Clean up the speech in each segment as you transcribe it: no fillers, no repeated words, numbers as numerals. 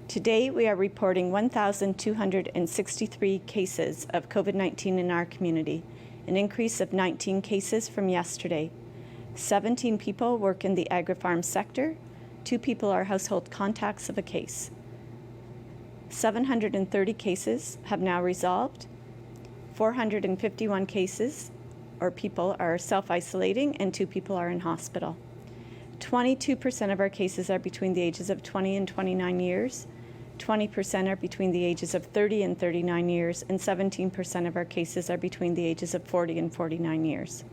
Today, we are reporting 1,263 cases of COVID-19 in our community, an increase of 19 cases from yesterday. 17 people work in the agri-farm sector. 2 people are household contacts of a case. 730 cases have now resolved. 451 cases or people are self-isolating, and 2 people are in hospital. 22% of our cases are between the ages of 20 and 29 years. 20% are between the ages of 30 and 39 years, and 17% of our cases are between the ages of 40 and 49 years.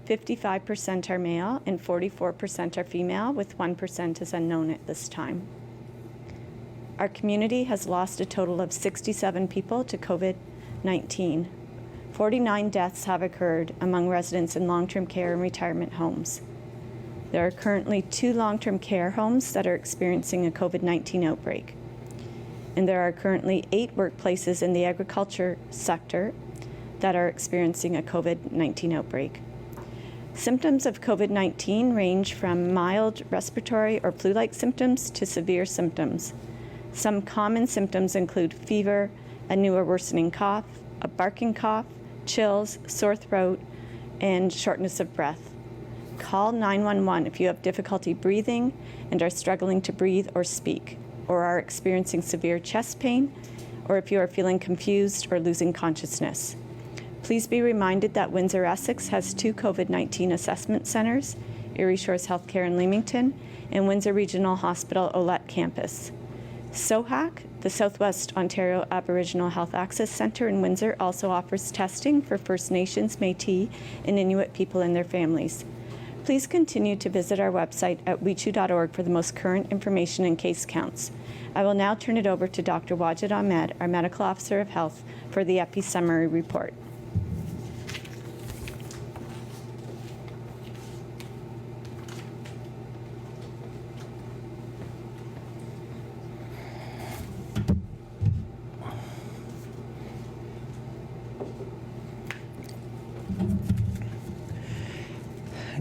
55% are male and 44% are female, with 1% is unknown at this time. Our community has lost a total of 67 people to COVID-19. 49 deaths have occurred among residents in long-term care and retirement homes. There are currently 2 long-term care homes that are experiencing a COVID-19 outbreak. And there are currently 8 workplaces in the agriculture sector that are experiencing a COVID-19 outbreak. Symptoms of COVID-19 range from mild respiratory or flu-like symptoms to severe symptoms. Some common symptoms include fever, a new or worsening cough, a barking cough, chills, sore throat, and shortness of breath. Call 911 if you have difficulty breathing and are struggling to breathe or speak, or are experiencing severe chest pain, or if you are feeling confused or losing consciousness. Please be reminded that Windsor-Essex has 2 COVID-19 assessment centers, Erie Shores Healthcare in Leamington and Windsor Regional Hospital Olette Campus. SOHAC, the Southwest Ontario Aboriginal Health Access Centre in Windsor, also offers testing for First Nations, Métis, and Inuit people and their families. Please continue to visit our website at WECHU.org for the most current information and case counts. I will now turn it over to Dr. Wajid Ahmed, our Medical Officer of Health, for the EPI summary report.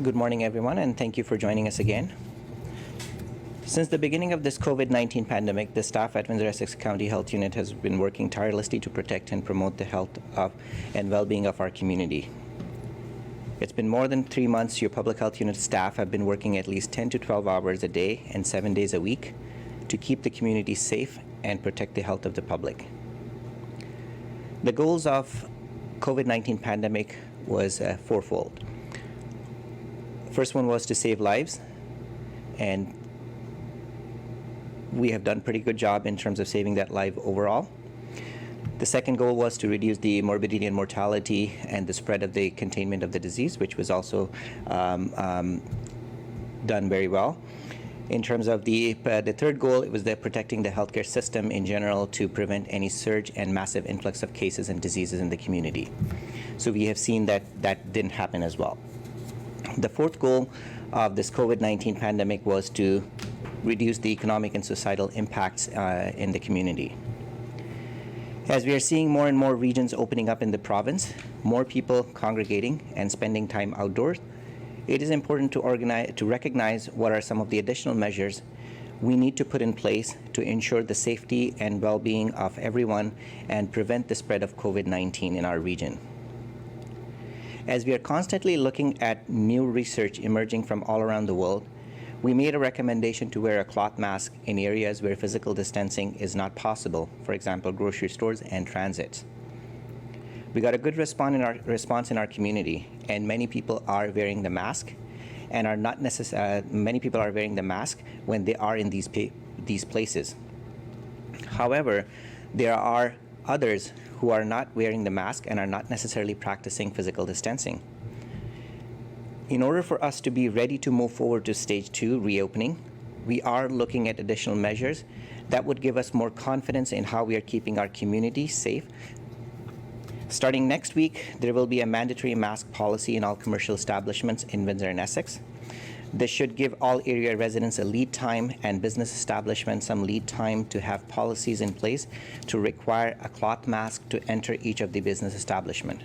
Good morning, everyone, and thank you for joining us again. Since the beginning of this COVID-19 pandemic, the staff at Windsor-Essex County Health Unit has been working tirelessly to protect and promote the health of and well-being of our community. It's been more than 3 months your public health unit staff have been working at least 10 to 12 hours a day and 7 days a week to keep the community safe and protect the health of the public. The goals of COVID-19 pandemic was fourfold. First one was to save lives, and we have done a pretty good job in terms of saving that life overall. The second goal was to reduce the morbidity and mortality and the spread of the containment of the disease, which was also done very well. In terms of the third goal, it was protecting the healthcare system in general to prevent any surge and massive influx of cases and diseases in the community. So we have seen that that didn't happen as well. The fourth goal of this COVID-19 pandemic was to reduce the economic and societal impacts in the community. As we are seeing more and more regions opening up in the province, more people congregating and spending time outdoors, it is important to recognize what are some of the additional measures we need to put in place to ensure the safety and well-being of everyone and prevent the spread of COVID-19 in our region. As we are constantly looking at new research emerging from all around the world, we made a recommendation to wear a cloth mask in areas where physical distancing is not possible, for example, grocery stores and transits. We got a good response in our community, and many people are wearing the mask, and are not many people are wearing the mask when they are in these places. However, there are others who are not wearing the mask and are not necessarily practicing physical distancing. In order for us to be ready to move forward to stage 2 reopening, we are looking at additional measures that would give us more confidence in how we are keeping our community safe. Starting next week, there will be a mandatory mask policy in all commercial establishments in Windsor and Essex. This should give all area residents a lead time and business establishments some lead time to have policies in place to require a cloth mask to enter each of the business establishment.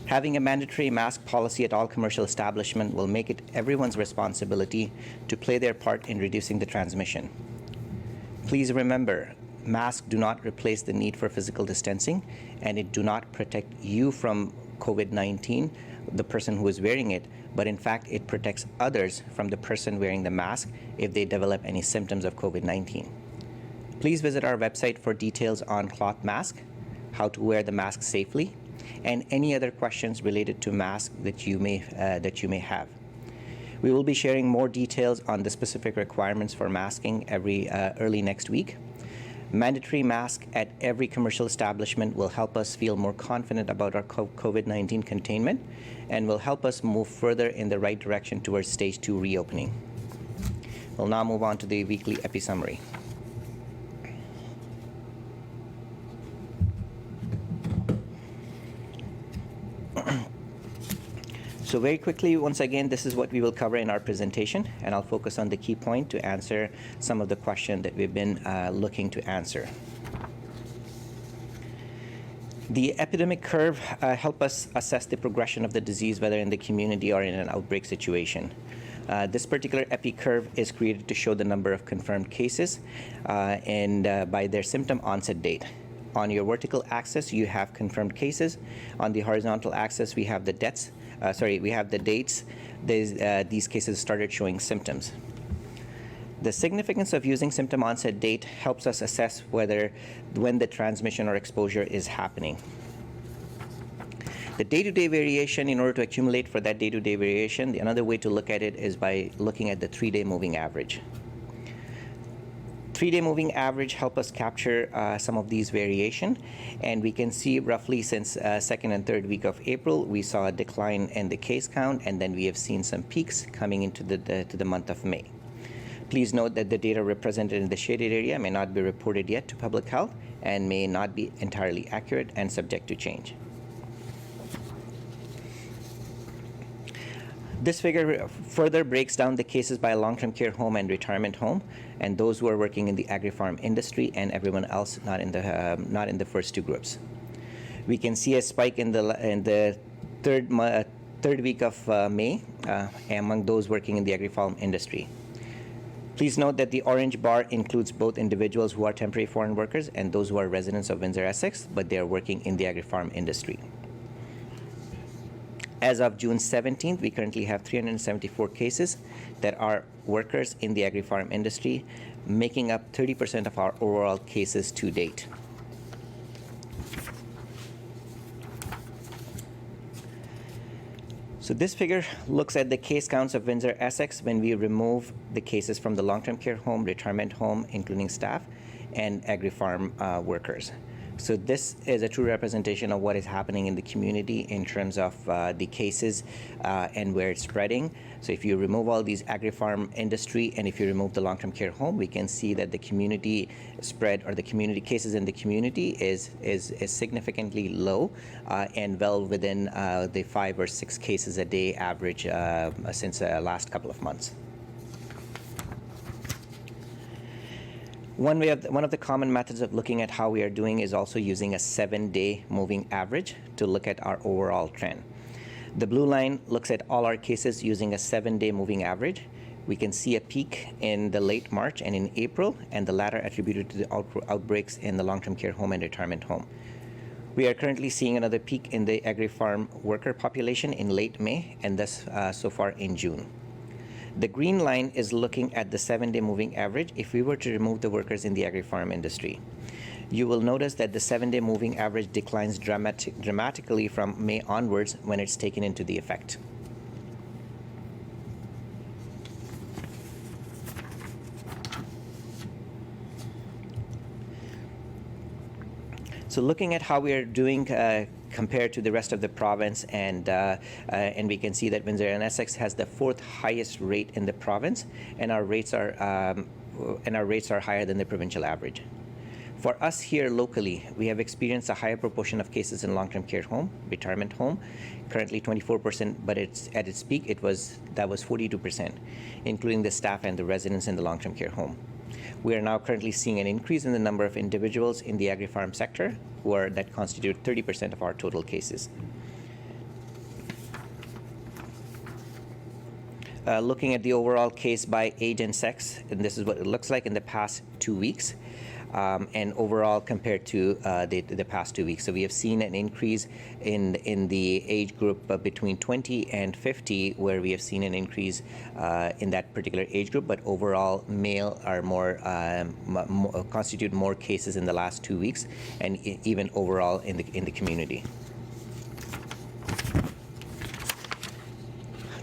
Having a mandatory mask policy at all commercial establishments will make it everyone's responsibility to play their part in reducing the transmission. Please remember, masks do not replace the need for physical distancing, and it do not protect you from COVID-19, the person who is wearing it, but in fact, it protects others from the person wearing the mask if they develop any symptoms of COVID-19. Please visit our website for details on cloth mask, how to wear the mask safely, and any other questions related to masks that you may have. We will be sharing more details on the specific requirements for masking early next week. Mandatory mask at every commercial establishment will help us feel more confident about our COVID-19 containment and will help us move further in the right direction towards stage 2 reopening. We'll now move on to the weekly epi summary. So very quickly, once again, this is what we will cover in our presentation, and I'll focus on the key point to answer some of the questions that we've been looking to answer. The epidemic curve helps us assess the progression of the disease, whether in the community or in an outbreak situation. This particular epi curve is created to show the number of confirmed cases and by their symptom onset date. On your vertical axis, you have confirmed cases. On the horizontal axis, we have the dates. These cases started showing symptoms. The significance of using symptom onset date helps us assess when the transmission or exposure is happening. The day-to-day variation, in order to accumulate for that day-to-day variation, another way to look at it is by looking at the 3-day moving average. 3-day moving average help us capture some of these variation, and we can see roughly since second and third week of April, we saw a decline in the case count, and then we have seen some peaks coming into the month of May. Please note that the data represented in the shaded area may not be reported yet to public health and may not be entirely accurate and subject to change. This figure further breaks down the cases by long-term care home and retirement home, and those who are working in the agri-farm industry and everyone else not in the first two groups. We can see a spike in the third week of May among those working in the agri-farm industry. Please note that the orange bar includes both individuals who are temporary foreign workers and those who are residents of Windsor-Essex, but they are working in the agri-farm industry. As of June 17th, we currently have 374 cases that are workers in the agri-farm industry, making up 30% of our overall cases to date. So this figure looks at the case counts of Windsor-Essex when we remove the cases from the long-term care home, retirement home, including staff, and agri-farm workers. So this is a true representation of what is happening in the community in terms of the cases and where it's spreading. So if you remove all these agri-farm industry and if you remove the long-term care home, we can see that the community spread or the community cases in the community is significantly low and well within the 5 or 6 cases a day average since the last couple of months. One of the common methods of looking at how we are doing is also using a 7-day moving average to look at our overall trend. The blue line looks at all our cases using a 7-day moving average. We can see a peak in the late March and in April, and the latter attributed to the outbreaks in the long-term care home and retirement home. We are currently seeing another peak in the agri-farm worker population in late May and thus so far in June. The green line is looking at the 7-day moving average if we were to remove the workers in the agri-farm industry. You will notice that the 7-day moving average declines dramatically from May onwards when it's taken into the effect. So looking at how we are doing compared to the rest of the province, and we can see that Windsor-Essex has the 4th highest rate in the province, and our rates are higher than the provincial average. For us here locally, we have experienced a higher proportion of cases in long-term care home, retirement home, currently 24%, but at its peak that was 42%, including the staff and the residents in the long-term care home. We are now currently seeing an increase in the number of individuals in the agri-farm sector that constitute 30% of our total cases. Looking at the overall case by age and sex, and this is what it looks like in the past 2 weeks. And overall compared to the past 2 weeks. So we have seen an increase in the age group between 20 and 50, where we have seen an increase in that particular age group, but overall male are constitute more cases in the last 2 weeks, and even overall in the community.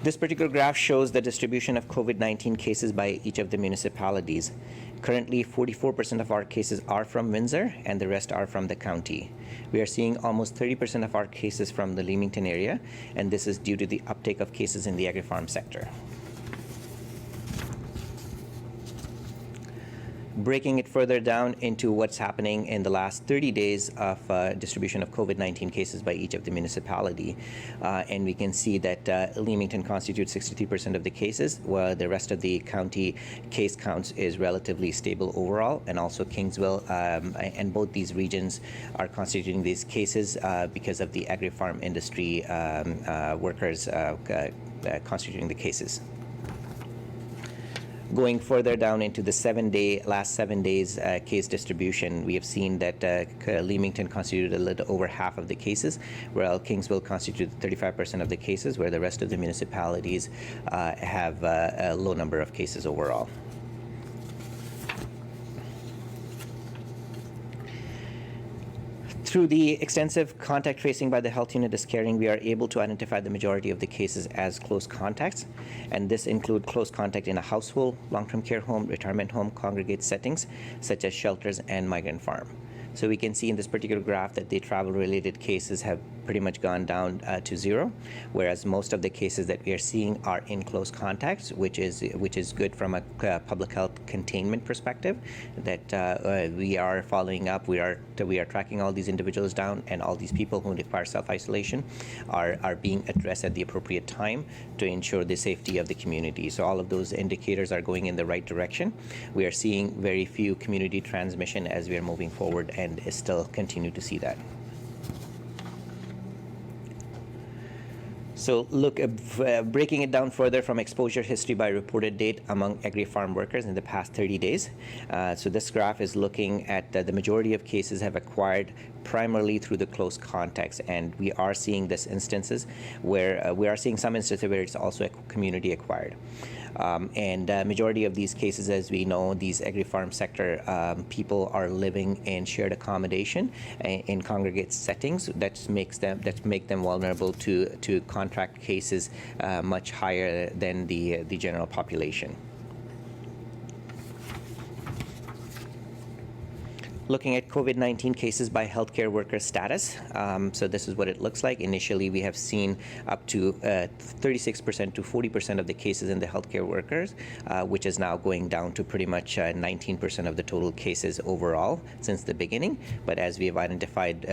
This particular graph shows the distribution of COVID-19 cases by each of the municipalities. Currently, 44% of our cases are from Windsor, and the rest are from the county. We are seeing almost 30% of our cases from the Leamington area, and this is due to the uptake of cases in the agri-farm sector. Breaking it further down into what's happening in the last 30 days of distribution of COVID-19 cases by each of the municipality. And we can see that Leamington constitutes 63% of the cases, while the rest of the county case counts is relatively stable overall, and also Kingsville, and both these regions are constituting these cases because of the agri-farm industry workers constituting the cases. Going further down into the last 7 days case distribution, we have seen that Leamington constituted a little over half of the cases, while Kingsville constituted 35% of the cases, where the rest of the municipalities have a low number of cases overall. Through the extensive contact tracing by the health unit is carrying, we are able to identify the majority of the cases as close contacts, and this include close contact in a household, long-term care home, retirement home, congregate settings, such as shelters and migrant farm. So we can see in this particular graph that the travel-related cases have pretty much gone down to zero, whereas most of the cases that we are seeing are in close contacts, which is good from a public health containment perspective. That we are following up, we are tracking all these individuals down, and all these people who require self-isolation are being addressed at the appropriate time to ensure the safety of the community. So all of those indicators are going in the right direction. We are seeing very few community transmission as we are moving forward, and still continue to see that. So look, breaking it down further from exposure history by reported date among agri-farm workers in the past 30 days. So this graph is looking at the majority of cases have acquired primarily through the close contacts, and we are seeing this instances where we are seeing some instances where it's also community acquired. And majority of these cases, as we know, these agri-farm sector people are living in shared accommodation in congregate settings that make them vulnerable to contract cases much higher than the general population. Looking at COVID-19 cases by healthcare worker status, so this is what it looks like. Initially, we have seen up to 36% to 40% of the cases in the healthcare workers, which is now going down to pretty much 19% of the total cases overall since the beginning. But as we have identified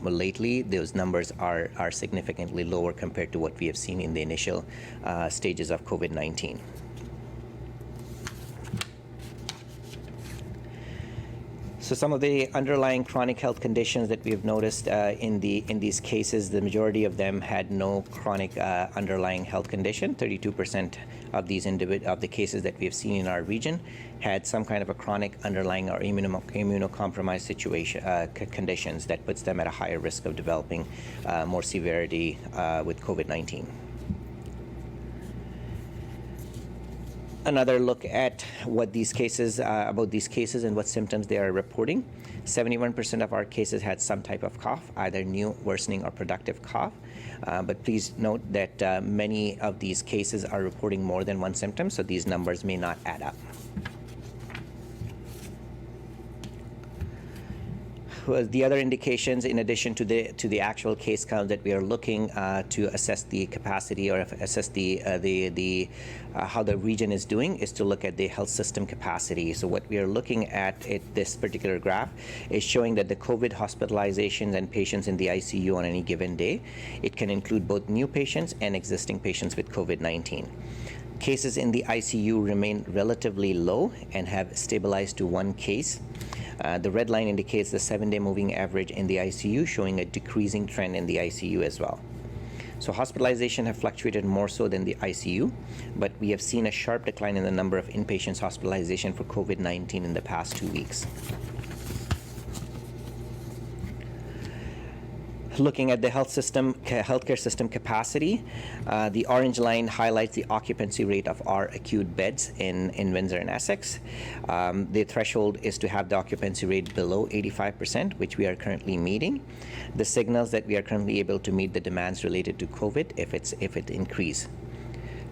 lately, those numbers are significantly lower compared to what we have seen in the initial stages of COVID-19. So some of the underlying chronic health conditions that we have noticed in these cases, the majority of them had no chronic underlying health condition. 32% of the cases that we have seen in our region had some kind of a chronic underlying or immunocompromised situation conditions that puts them at a higher risk of developing more severity with COVID-19. Another look at what these cases, about these cases and what symptoms they are reporting. 71% of our cases had some type of cough, either new, worsening, or productive cough. But please note that many of these cases are reporting more than one symptom, so these numbers may not add up. The other indications, in addition to the actual case count that we are looking to assess the capacity or assess how the region is doing, is to look at the health system capacity. So what we are looking at this particular graph is showing that the COVID hospitalizations and patients in the ICU on any given day, it can include both new patients and existing patients with COVID-19. Cases in the ICU remain relatively low and have stabilized to one case. The red line indicates the 7-day moving average in the ICU, showing a decreasing trend in the ICU as well. So hospitalization have fluctuated more so than the ICU, but we have seen a sharp decline in the number of inpatients hospitalization for COVID-19 in the past 2 weeks. Looking at the healthcare system capacity, the orange line highlights the occupancy rate of our acute beds in Windsor and Essex. The threshold is to have the occupancy rate below 85%, which we are currently meeting. This signals that we are currently able to meet the demands related to COVID if it increase.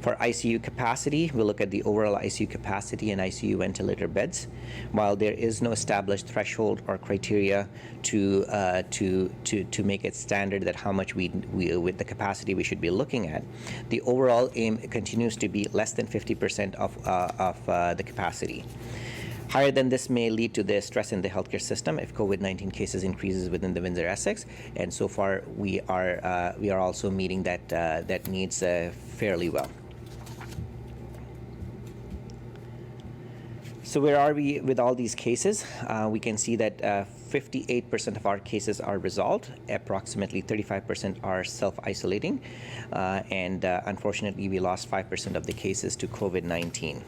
For ICU capacity, we'll look at the overall ICU capacity and ICU ventilator beds. While there is no established threshold or criteria to make it standard that how much we with the capacity we should be looking at, the overall aim continues to be less than 50% of the capacity. Higher than this may lead to the stress in the healthcare system if COVID-19 cases increases within the Windsor-Essex, and so far we are also meeting that needs fairly well. So where are we with all these cases? We can see that 58% of our cases are resolved, approximately 35% are self-isolating, and unfortunately we lost 5% of the cases to COVID-19.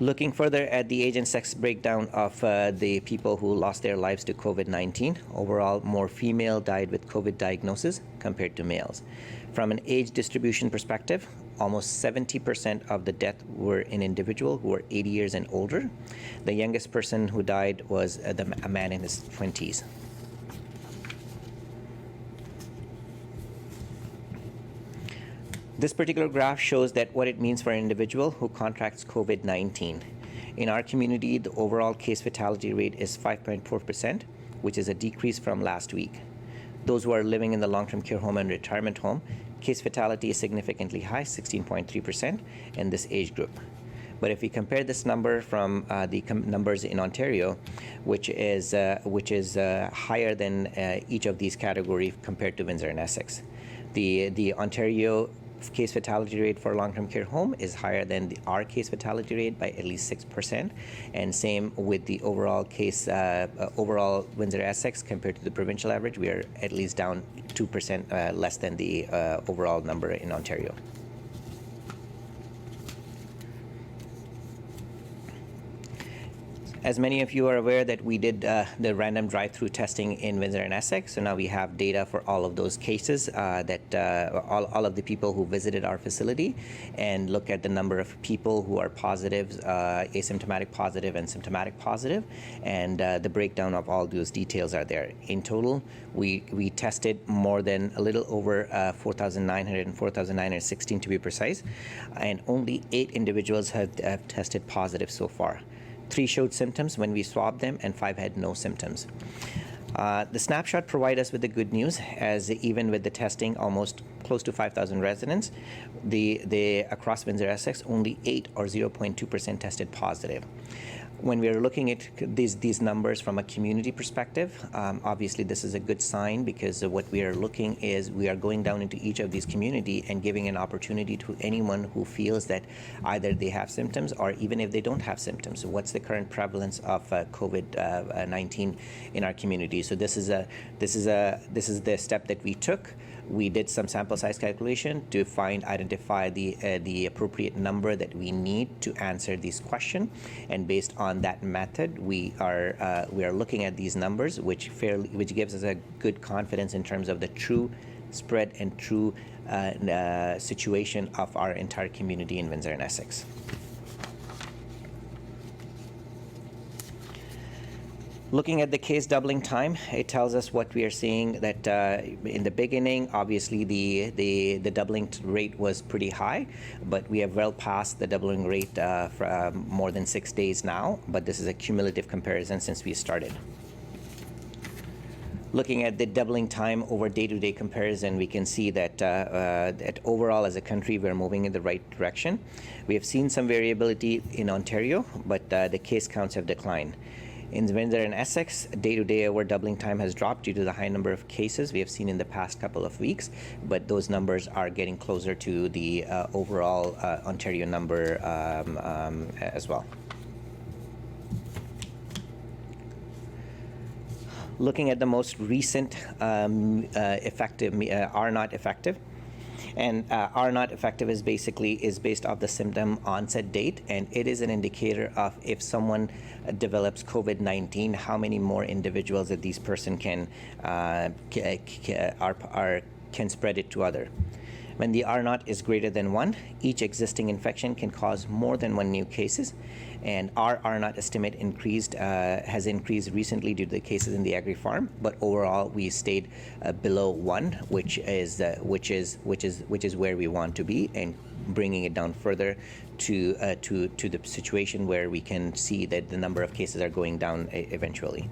Looking further at the age and sex breakdown of the people who lost their lives to COVID-19, overall more female died with COVID diagnosis compared to males. From an age distribution perspective, almost 70% of the deaths were in individuals who were 80 years and older. The youngest person who died was a man in his 20s. This particular graph shows that what it means for an individual who contracts COVID-19. In our community, the overall case fatality rate is 5.4%, which is a decrease from last week. Those who are living in the long-term care home and retirement home, case fatality is significantly high, 16.3% in this age group. But if we compare this number from the numbers in Ontario, which is higher than each of these categories compared to Windsor and Essex, the Ontario case fatality rate for long-term care home is higher than our case fatality rate by at least 6%, and same with the overall case, overall Windsor-Essex compared to the provincial average, we are at least down 2% less than the overall number in Ontario. As many of you are aware that we did the random drive-through testing in Windsor and Essex, so now we have data for all of those cases all of the people who visited our facility, and look at the number of people who are positive, asymptomatic positive and symptomatic positive, and the breakdown of all those details are there. In total, we tested more than a little over 4,900 and 4,916 to be precise, and only 8 individuals have tested positive so far. 3 showed symptoms when we swabbed them, and 5 had no symptoms. The snapshot provides us with the good news, as even with the testing almost close to 5,000 residents, across Windsor-Essex, only 8 or 0.2% tested positive. When we are looking at these numbers from a community perspective, obviously this is a good sign, because what we are looking is we are going down into each of these community and giving an opportunity to anyone who feels that either they have symptoms or even if they don't have symptoms. So what's the current prevalence of COVID-19 in our community? So this is the step that we took. We did some sample size calculation to identify the appropriate number that we need to answer this question, and based on that method, we are looking at these numbers, which gives us a good confidence in terms of the true spread and true situation of our entire community in Windsor and Essex. Looking at the case doubling time, it tells us what we are seeing, that in the beginning, obviously the doubling rate was pretty high, but we have well passed the doubling rate for more than 6 days now, but this is a cumulative comparison since we started. Looking at the doubling time over day-to-day comparison, we can see that that overall as a country we're moving in the right direction. We have seen some variability in Ontario, but the case counts have declined. In Windsor and Essex, day-to-day over doubling time has dropped due to the high number of cases we have seen in the past couple of weeks, but those numbers are getting closer to the overall Ontario number as well. Looking at the most recent effective are not effective. And are not effective is based off the symptom onset date, and it is an indicator of if someone develops COVID-19, how many more individuals that these person can spread it to other. When the R naught is greater than 1, each existing infection can cause more than 1 new cases, and our R naught estimate has increased recently due to the cases in the agri farm, but overall we stayed below 1, which is where we want to be, and bringing it down further to the situation where we can see that the number of cases are going down eventually.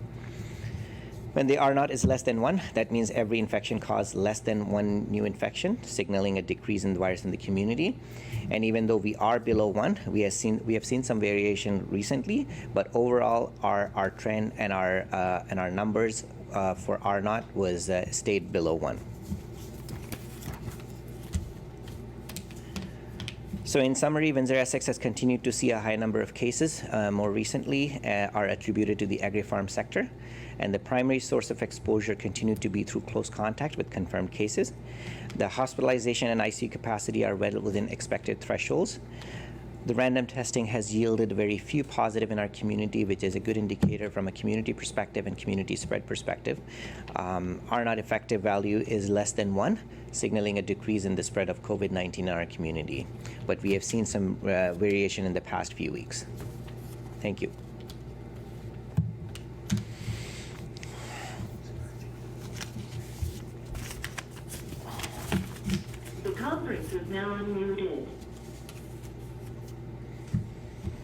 When the R naught is less than 1, that means every infection caused less than 1 new infection, signaling a decrease in the virus in the community. And even though we are below 1, we have seen some variation recently, but overall our trend and our numbers for R naught was stayed below 1. So in summary, Windsor-Essex has continued to see a high number of cases. More recently are attributed to the agri-farm sector, and the primary source of exposure continued to be through close contact with confirmed cases. The hospitalization and ICU capacity are well within expected thresholds. The random testing has yielded very few positive in our community, which is a good indicator from a community perspective and community spread perspective. R naught effective value is less than 1, signaling a decrease in the spread of COVID-19 in our community. But we have seen some variation in the past few weeks. Thank you. The conference is now unmuted.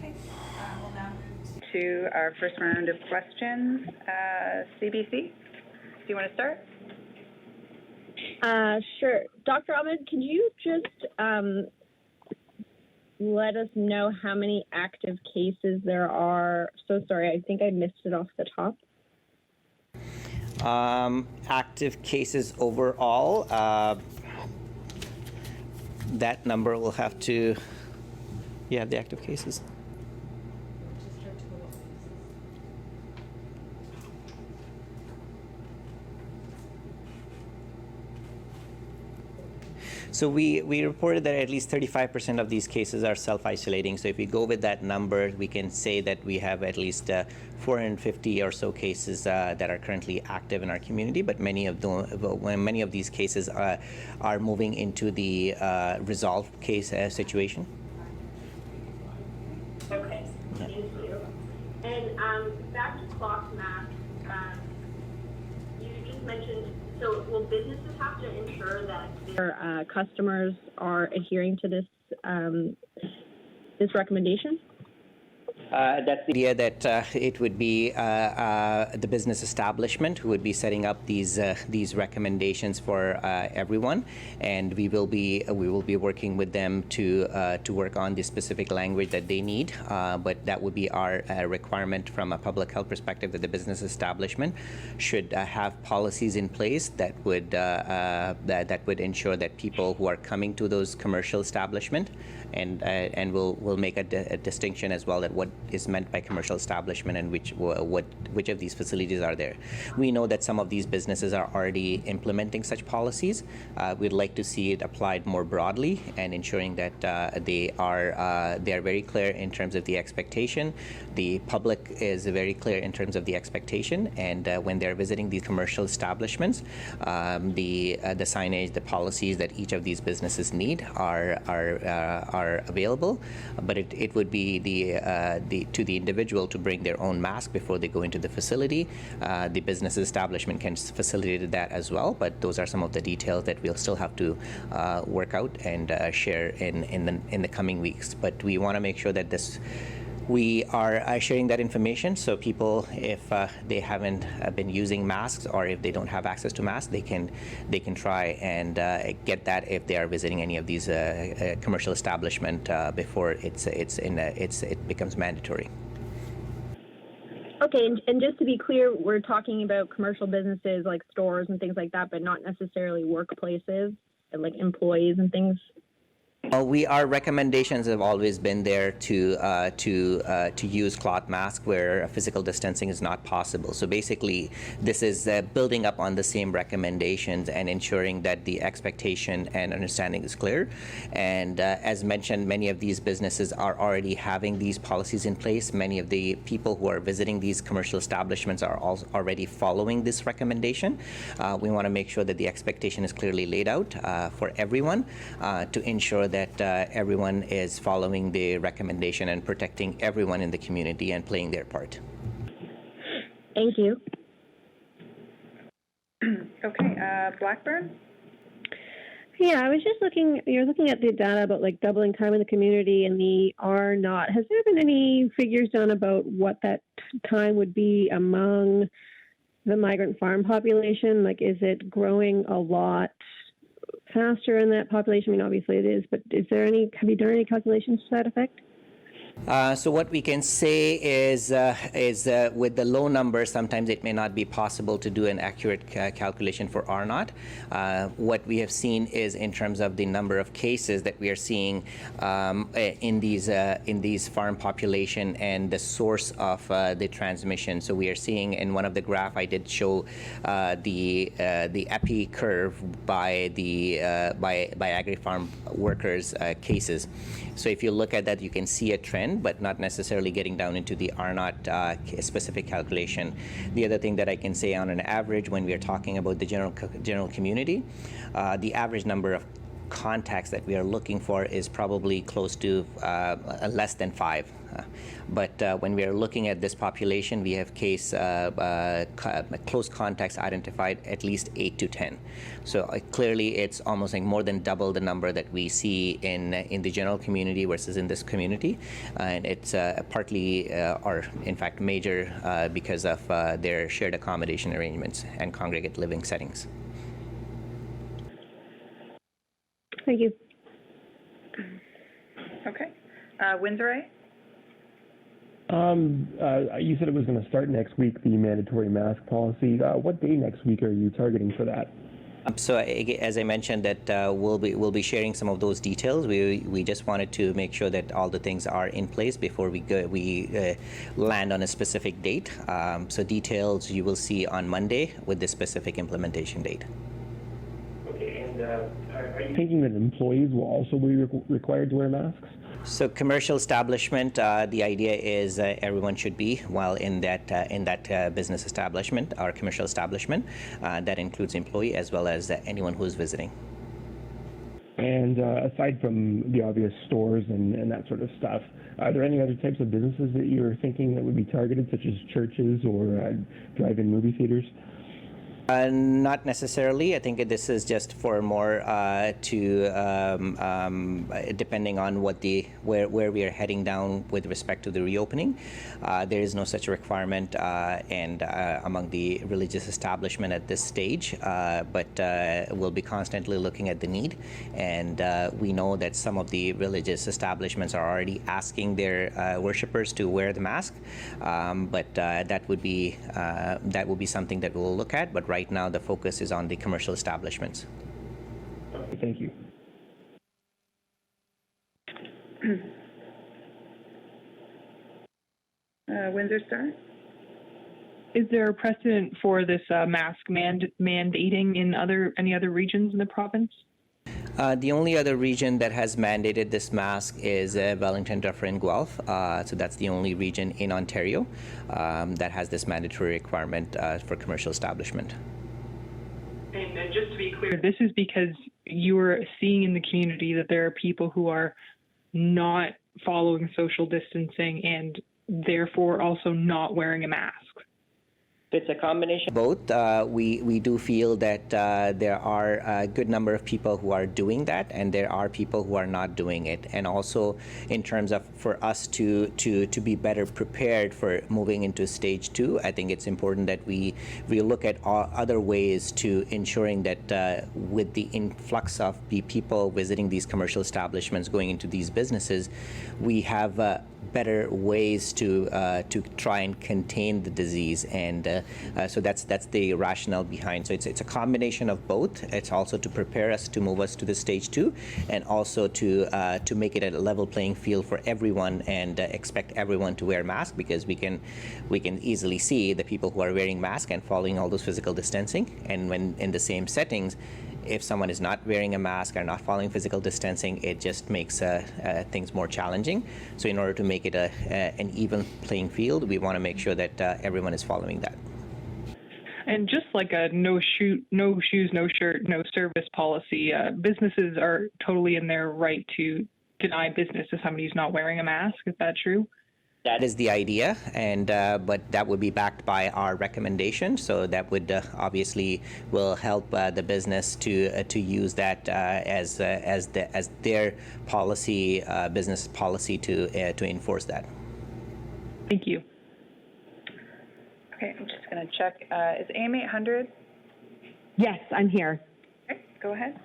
We'll now move to our first round of questions. CBC, do you want to start? Sure. Dr. Ahmed, can you just let us know how many active cases there are? So sorry, I think I missed it off the top. Active cases overall, that number will have to, you have the active cases. So we reported that at least 35% of these cases are self-isolating. So if we go with that number, we can say that we have at least 450 or so cases that are currently active in our community. But many of these cases are moving into the resolved case situation. Okay, thank you. And back to cloth masks, you just mentioned, so will businesses have to ensure that Our customers are adhering to this this recommendation? That's the idea that it would be the business establishment who would be setting up these recommendations for everyone, and we will be working with them to work on the specific language that they need. But that would be our requirement from a public health perspective, that the business establishment should have policies in place that would ensure that people who are coming to those commercial establishment, and we'll make a distinction as well that what is meant by commercial establishment and which of these facilities are there. We know that some of these businesses are already implementing such policies. We'd like to see it applied more broadly, and ensuring that they are very clear in terms of the expectation. The public is very clear in terms of the expectation, and when they're visiting these commercial establishments, the signage, the policies that each of these businesses need are available. But it would be to the individual to bring their own mask before they go into the facility. The business establishment can facilitate that as well, but those are some of the details that we'll still have to work out and share in the coming weeks. But we want to make sure that we are sharing that information, so people, if they haven't been using masks, or if they don't have access to masks, they can try and get that if they are visiting any of these commercial establishment before it becomes mandatory. Okay, and just to be clear, we're talking about commercial businesses like stores and things like that, but not necessarily workplaces and like employees and things. Our recommendations have always been there to use cloth mask where physical distancing is not possible. So basically, this is building up on the same recommendations and ensuring that the expectation and understanding is clear. And as mentioned, many of these businesses are already having these policies in place. Many of the people who are visiting these commercial establishments are also already following this recommendation. We want to make sure that the expectation is clearly laid out for everyone to ensure that everyone is following the recommendation and protecting everyone in the community and playing their part. Thank you. Okay, Blackburn? Yeah, I was just you're looking at the data about like doubling time in the community and the R naught. Has there been any figures done about what that time would be among the migrant farm population? Like, is it growing a lot faster in that population? I mean, obviously it is, but have you done any calculations to that effect? So what we can say is with the low numbers, sometimes it may not be possible to do an accurate calculation for R naught. What we have seen is in terms of the number of cases that we are seeing in these farm population and the source of the transmission. So we are seeing in one of the graph I did show the epi curve by agri-farm workers cases. So if you look at that, you can see a trend, but not necessarily getting down into the R naught specific calculation. The other thing that I can say on an average, when we are talking about the general community, the average number of contacts that we are looking for is probably close to less than 5. But when we are looking at this population, we have close contacts identified at least 8 to 10. So clearly, it's almost like more than double the number that we see in the general community versus in this community, and it's partly, or in fact, major because of their shared accommodation arrangements and congregate living settings. Thank you. Okay. Windsor? You said it was going to start next week, the mandatory mask policy. What day next week are you targeting for that? So as I mentioned, that we'll be sharing some of those details. We just wanted to make sure that all the things are in place before we land on a specific date. So details you will see on Monday with the specific implementation date. Okay, and are you thinking that employees will also be required to wear masks? So commercial establishment, the idea is everyone should be while in that business establishment or commercial establishment. That includes employee as well as anyone who is visiting. And aside from the obvious stores and that sort of stuff, are there any other types of businesses that you're thinking that would be targeted, such as churches or drive-in movie theaters? Not necessarily. I think this is just for more depending on where we are heading down with respect to the reopening. There is no such requirement among the religious establishment at this stage, but we'll be constantly looking at the need, and we know that some of the religious establishments are already asking their worshippers to wear the mask, but that would be something that we'll look at. But right now, the focus is on the commercial establishments. Okay, thank you. Windsor Star? Is there a precedent for this mask mandating in any other regions in the province? The only other region that has mandated this mask is Wellington, Dufferin, Guelph. So that's the only region in Ontario that has this mandatory requirement for commercial establishment. And just to be clear, this is because you're seeing in the community that there are people who are not following social distancing and therefore also not wearing a mask. It's a combination. Both. We do feel that there are a good number of people who are doing that, and there are people who are not doing it. And also, in terms of for us to be better prepared for moving into stage 2, I think it's important that we look at other ways to ensuring that with the influx of the people visiting these commercial establishments, going into these businesses, we have better ways to try and contain the disease. And so that's the rationale behind. So it's a combination of both. It's also to prepare us to move us to the stage 2, and also to make it a level playing field for everyone, and expect everyone to wear masks, because we can easily see the people who are wearing masks and following all those physical distancing, and when in the same settings, if someone is not wearing a mask or not following physical distancing, it just makes things more challenging. So in order to make it an even playing field, we want to make sure that everyone is following that. And just like a no shoes, no shirt, no service policy, businesses are totally in their right to deny business if somebody's not wearing a mask. Is that true? That is the idea, and but that would be backed by our recommendation. So that would obviously will help the business to use that as their policy, business policy to enforce that. Thank you. Okay, I'm just going to check. Is AM 800? Yes, I'm here. Okay, go ahead.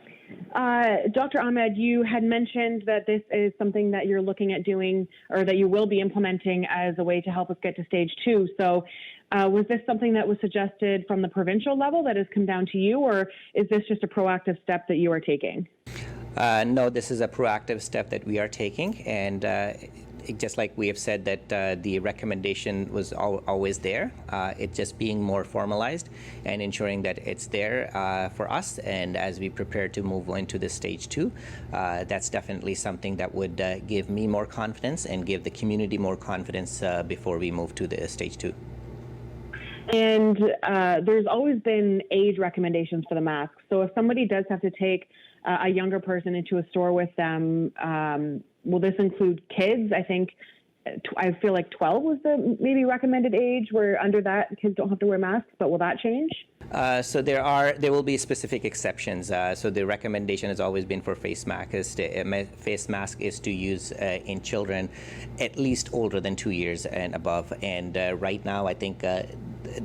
Dr. Ahmed, you had mentioned that this is something that you're looking at doing, or that you will be implementing as a way to help us get to stage 2. So was this something that was suggested from the provincial level that has come down to you, or is this just a proactive step that you are taking? No, this is a proactive step that we are taking, and just like we have said that the recommendation was always there, it's just being more formalized and ensuring that it's there for us. And as we prepare to move into the stage 2, that's definitely something that would give me more confidence and give the community more confidence before we move to the stage 2. And there's always been age recommendations for the mask. So if somebody does have to take a younger person into a store with them, will this include kids? I feel like 12 was the maybe recommended age, where under that kids don't have to wear masks, but will that change? So there will be specific exceptions. So the recommendation has always been for face mask. Face mask is to use in children at least older than 2 years and above. And right now, I think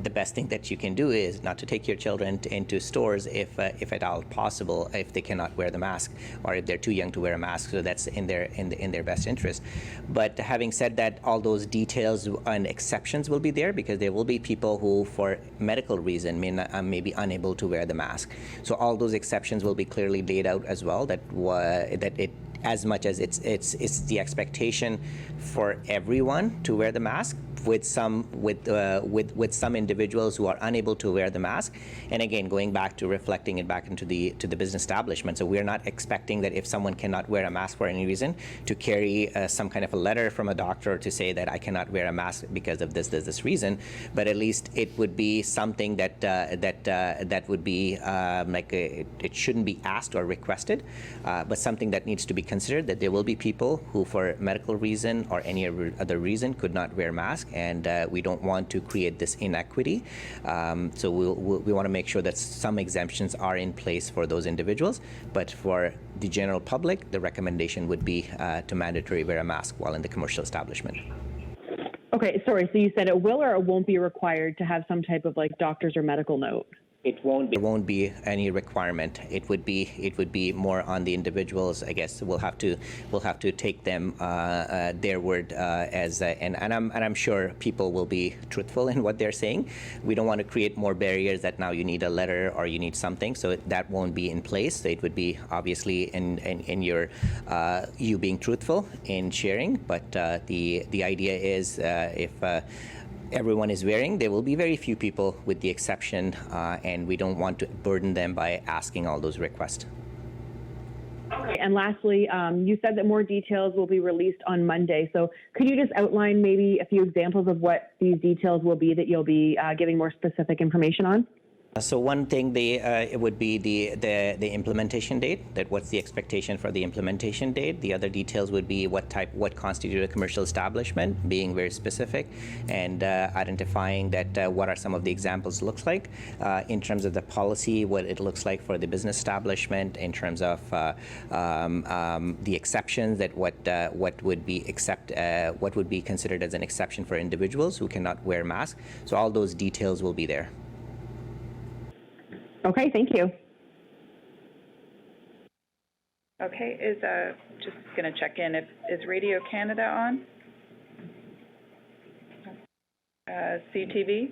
the best thing that you can do is not to take your children into stores if at all possible, if they cannot wear the mask or if they're too young to wear a mask. So that's in their best interest. But having said that, all those details and exceptions will be there, because there will be people who, for medical reason, may be unable to wear the mask. So all those exceptions will be clearly laid out as well. That it, as much as it's the expectation for everyone to wear the mask, with some individuals who are unable to wear the mask. And again, going back to reflecting it back into the business establishment. So we're not expecting that if someone cannot wear a mask for any reason, to carry some kind of a letter from a doctor to say that I cannot wear a mask because of this reason. But at least it would be something that would be it shouldn't be asked or requested, but something that needs to be considered, that there will be people who, for medical reason or any other reason, could not wear masks. And we don't want to create this inequity. So we want to make sure that some exemptions are in place for those individuals. But for the general public, the recommendation would be to mandatory wear a mask while in the commercial establishment. Okay, sorry. So you said it will or it won't be required to have some type of doctor's or medical note? It won't be. There won't be any requirement. It would be more on the individuals. I guess we'll have to take them their word and I'm sure people will be truthful in what they're saying. We don't want to create more barriers that now you need a letter or you need something. So that won't be in place. So it would be obviously in your you being truthful in sharing. But the idea is if everyone is wearing, there will be very few people with the exception, and we don't want to burden them by asking all those requests. Okay. And lastly, you said that more details will be released on Monday. So could you just outline maybe a few examples of what these details will be that you'll be giving more specific information on? So one thing, it would be the implementation date. That what's the expectation for the implementation date. The other details would be what constitutes a commercial establishment, being very specific, and identifying that what are some of the examples looks like in terms of the policy, what it looks like for the business establishment, in terms of the exceptions, that what would be considered as an exception for individuals who cannot wear masks. So all those details will be there. Okay, thank you. Okay, just going to check in. Is Radio Canada on? CTV?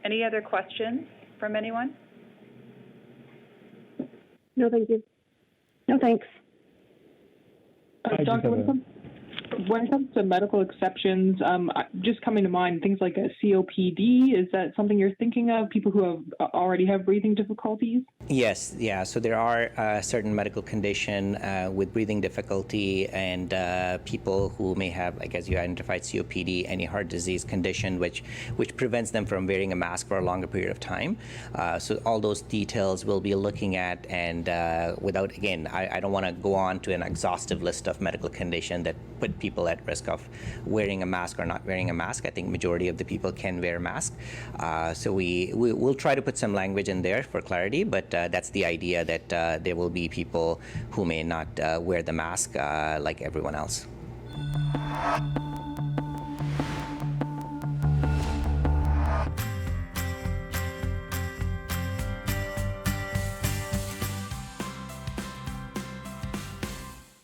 Any other questions from anyone? No, thank you. No, thanks. Dr. When it comes to medical exceptions, just coming to mind, things like a COPD, is that something you're thinking of, people who already have breathing difficulties? Yes, yeah. So there are certain medical condition with breathing difficulty and people who may have, like as you identified, COPD, any heart disease condition, which prevents them from wearing a mask for a longer period of time. So all those details we'll be looking at, and without, again, I don't want to go on to an exhaustive list of medical condition that put people at risk of wearing a mask or not wearing a mask. I think majority of the people can wear a mask. So we'll try to put some language in there for clarity, but that's the idea, that there will be people who may not wear the mask like everyone else.